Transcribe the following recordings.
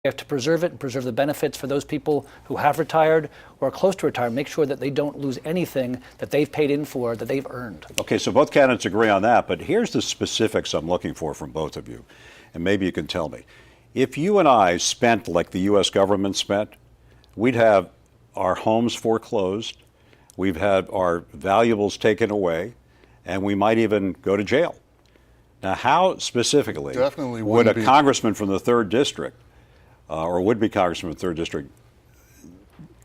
have to preserve it and preserve the benefits for those people who have retired or are close to retirement, make sure that they don't lose anything that they've paid in for, that they've earned. Okay, so both candidates agree on that, but here's the specifics I'm looking for from both of you, and maybe you can tell me. If you and I spent like the U.S. government spent, we'd have our homes foreclosed, we've had our valuables taken away, and we might even go to jail. Now, how specifically would a congressman from the 3rd District or would-be congressman from the 3rd District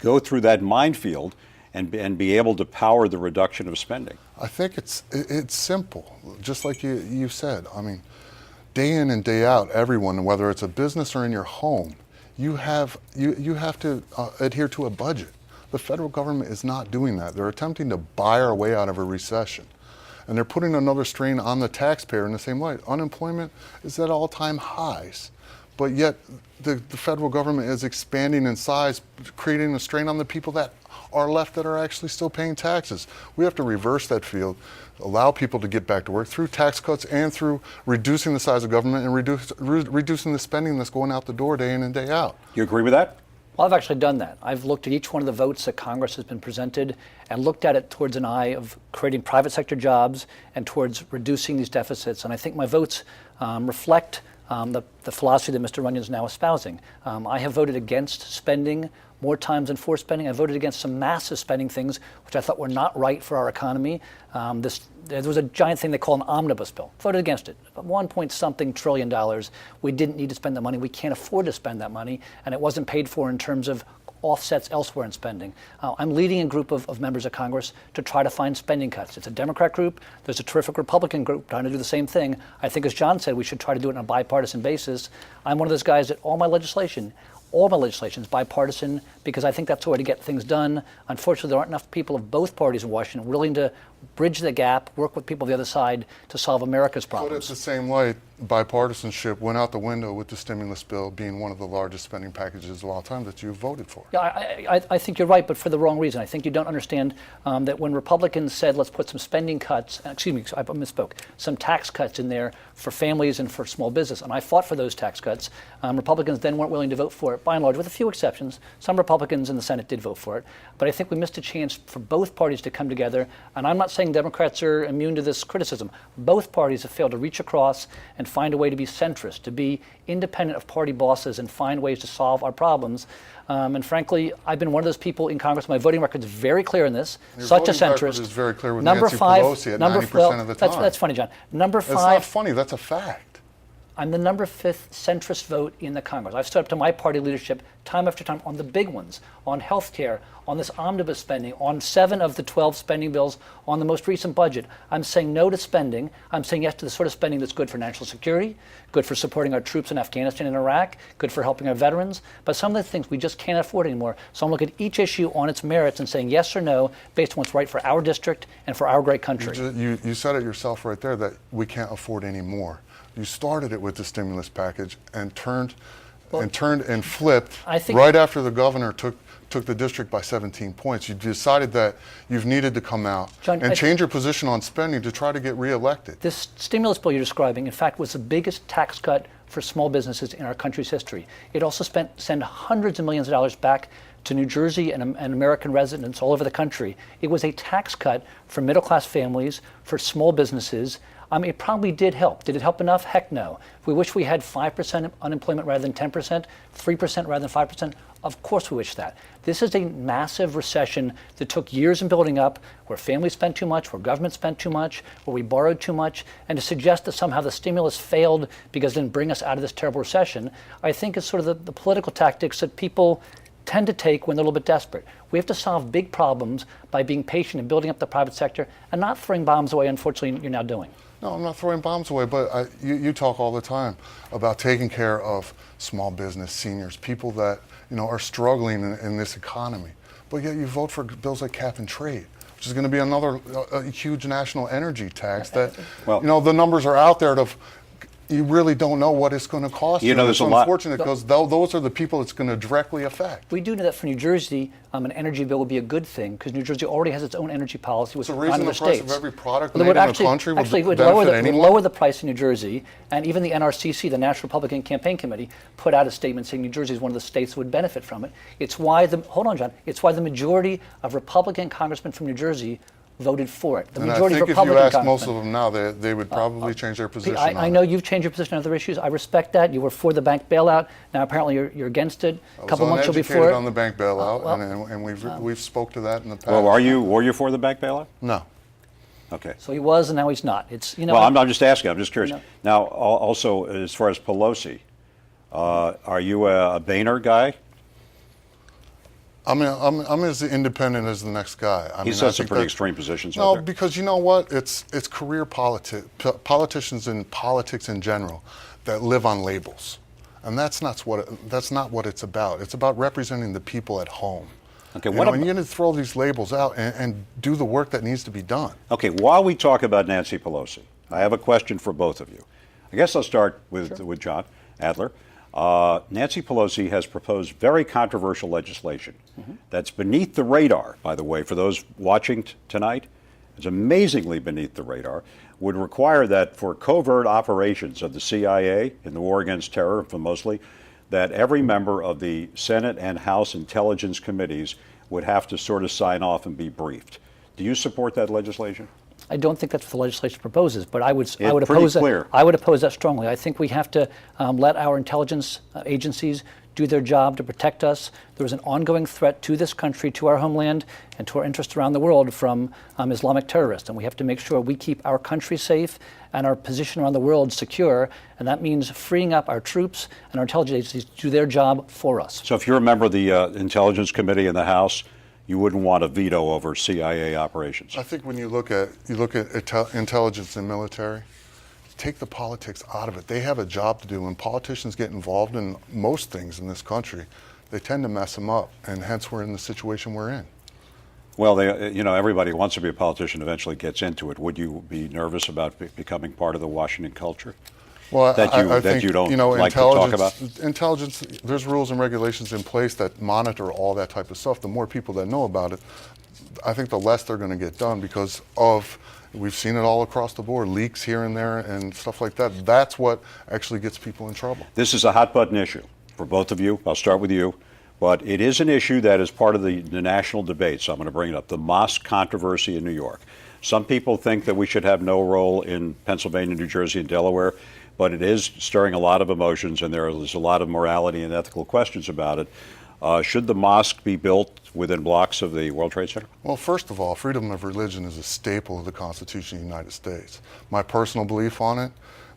go through that minefield and be able to power the reduction of spending? I think it's simple, just like you said. I mean, day in and day out, everyone, whether it's a business or in your home, you have to adhere to a budget. The federal government is not doing that. They're attempting to buy our way out of a recession. And they're putting another strain on the taxpayer in the same way. Unemployment is at all-time highs. But yet the federal government is expanding in size, creating a strain on the people that are left that are actually still paying taxes. We have to reverse that field, allow people to get back to work through tax cuts and through reducing the size of government and reducing the spending that's going out the door day in and day out. You agree with that? Well, I've actually done that. I've looked at each one of the votes that Congress has been presented and looked at it towards an eye of creating private sector jobs and towards reducing these deficits. And I think my votes reflect the philosophy that Mr. Runyon is now espousing. I have voted against spending more times than for spending. I voted against some massive spending things which I thought were not right for our economy. There was a giant thing they call an omnibus bill. Voted against it. $1.something trillion. We didn't need to spend that money. We can't afford to spend that money, and it wasn't paid for in terms of offsets elsewhere in spending. I'm leading a group of members of Congress to try to find spending cuts. It's a Democrat group. There's a terrific Republican group trying to do the same thing. I think, as John said, we should try to do it on a bipartisan basis. I'm one of those guys that all my legislation is bipartisan because I think that's the way to get things done. Unfortunately, there aren't enough people of both parties in Washington willing to bridge the gap, work with people on the other side to solve America's problems. But it's the same way bipartisanship went out the window with the stimulus bill being one of the largest spending packages of all time that you voted for. Yeah, I think you're right, but for the wrong reason. I think you don't understand that when Republicans said, let's put some spending cuts, I misspoke, some tax cuts in there for families and for small business, and I fought for those tax cuts. Republicans then weren't willing to vote for it, by and large, with a few exceptions. Some Republicans in the Senate did vote for it, but I think we missed a chance for both parties to come together, and I'm not saying Democrats are immune to this criticism. Both parties have failed to reach across and find a way to be centrist, to be independent of party bosses and find ways to solve our problems. And frankly, I've been one of those people in Congress. My voting record is very clear in this. Your such a voting record centrist. is very clear with Number Nancy five, Pelosi at number 90% of the time. That's funny, John. Number 5. It's not funny. That's a fact. I'm the number 5th centrist vote in the Congress. I've stood up to my party leadership time after time on the big ones, on health care, on this omnibus spending, on 7 of the 12 spending bills, on the most recent budget. I'm saying no to spending. I'm saying yes to the sort of spending that's good for national security, good for supporting our troops in Afghanistan and Iraq, good for helping our veterans. But some of the things we just can't afford anymore. So I'm looking at each issue on its merits and saying yes or no based on what's right for our district and for our great country. You said it yourself right there that we can't afford any more. You started it with the stimulus package and turned and flipped right after the governor took the district by 17 points. You decided that you've needed to come out and change your position on spending to try to get reelected. This stimulus bill you're describing, in fact, was the biggest tax cut for small businesses in our country's history. It also sent hundreds of millions of dollars back to New Jersey and American residents all over the country. It was a tax cut for middle-class families, for small businesses. It probably did help. Did it help enough? Heck no. We wish we had 5% unemployment rather than 10%, 3% rather than 5%. Of course we wish that. This is a massive recession that took years in building up, where families spent too much, where government spent too much, where we borrowed too much, and to suggest that somehow the stimulus failed because it didn't bring us out of this terrible recession, I think is sort of the political tactics that people tend to take when they're a little bit desperate. We have to solve big problems by being patient and building up the private sector and not throwing bombs away, unfortunately, you're now doing. No, I'm not throwing bombs away, but you talk all the time about taking care of small business, seniors, people that are struggling in this economy. But yet you vote for bills like cap and trade, which is going to be another huge national energy tax that, the numbers are out there of, you really don't know what it's going to cost. You know, And there's it's a lot- unfortunate because those are the people it's going to directly affect. We do know that for New Jersey, an energy bill would be a good thing because New Jersey already has its own energy policy with So nine raising other the price states. of every product Well, made it in the actually, country would actually would benefit lower the, anyone? would lower the price in New Jersey, and even the NRCC, the National Republican Campaign Committee, put out a statement saying New Jersey is one of the states that would benefit from it. It's why hold on, John. It's why the majority of Republican congressmen from New Jersey voted for it. The And I majority think of if you Republican ask most congressmen. of them now, they would probably change their position I on know it. you've changed your position on other issues. I respect that. You were for the bank bailout. Now apparently you're against it. A couple months you'll be for it. on the bank bailout, well, and we've spoke to that in the past. Well, were you for the bank bailout? No. Okay. So he was, and now he's not. It's Well, I'm just asking. I'm just curious. No. Now, also, as far as Pelosi, are you a Boehner guy? I'm as independent as the next guy. I He's mean, I had some think pretty that- extreme positions out No, there. because you know what? It's career politicians and politics in general that live on labels, and that's not what it's about. It's about representing the people at home. Okay, And what when about- you're going to throw these labels out and do the work that needs to be done. Okay, while we talk about Nancy Pelosi, I have a question for both of you. I guess I'll start with John Adler. Nancy Pelosi has proposed very controversial legislation that's beneath the radar, by the way, for those watching tonight. It's amazingly beneath the radar. Would require that for covert operations of the CIA in the war against terror, mostly, that every member of the Senate and House Intelligence Committees would have to sort of sign off and be briefed. Do you support that legislation? I don't think that's what the legislation proposes, but I would pretty oppose clear. that. I would oppose that strongly. I think we have to let our intelligence agencies do their job to protect us. There is an ongoing threat to this country, to our homeland, and to our interests around the world from Islamic terrorists, and we have to make sure we keep our country safe and our position around the world secure, and that means freeing up our troops and our intelligence agencies to do their job for us. So if you're a member of the Intelligence Committee in the House, you wouldn't want a veto over CIA operations. I think when you look at intelligence and military, take the politics out of it. They have a job to do. When politicians get involved in most things in this country, they tend to mess them up, and hence we're in the situation we're in. Well, everybody who wants to be a politician eventually gets into it. Would you be nervous about becoming part of the Washington culture? Well, That I you think, don't you know, like to talk about? Intelligence, there's rules and regulations in place that monitor all that type of stuff. The more people that know about it, I think the less they're going to get done because we've seen it all across the board, leaks here and there and stuff like that. That's what actually gets people in trouble. This is a hot button issue for both of you. I'll start with you. But it is an issue that is part of the national debate, so I'm going to bring it up. The mosque controversy in New York. Some people think that we should have no role in Pennsylvania, New Jersey, and Delaware, but it is stirring a lot of emotions, and there's a lot of morality and ethical questions about it. Should the mosque be built within blocks of the World Trade Center? Well, first of all, freedom of religion is a staple of the Constitution of the United States. My personal belief on it,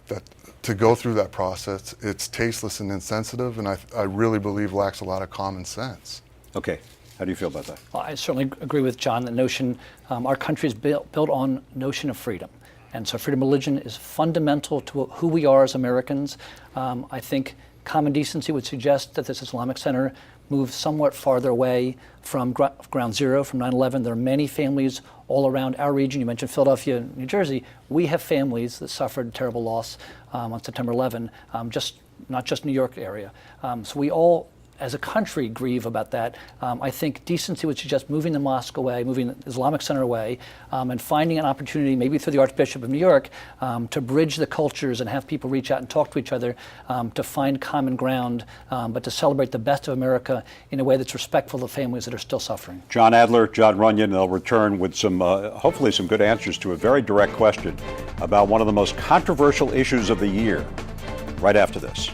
that to go through that process, it's tasteless and insensitive, and I really believe lacks a lot of common sense. Okay. How do you feel about that? Well, I certainly agree with John. The notion, our country is built on notion of freedom. And so freedom of religion is fundamental to who we are as Americans. I think common decency would suggest that this Islamic Center move somewhat farther away from ground zero, from 9/11. There are many families all around our region. You mentioned Philadelphia, New Jersey. We have families that suffered terrible loss on September 11, not just New York area. So we all, as a country, grieve about that. I think decency would suggest moving the mosque away, moving the Islamic Center away, and finding an opportunity, maybe through the Archbishop of New York, to bridge the cultures and have people reach out and talk to each other, to find common ground, but to celebrate the best of America in a way that's respectful of families that are still suffering. John Adler, John Runyon, they'll return with some, hopefully some good answers to a very direct question about one of the most controversial issues of the year, right after this.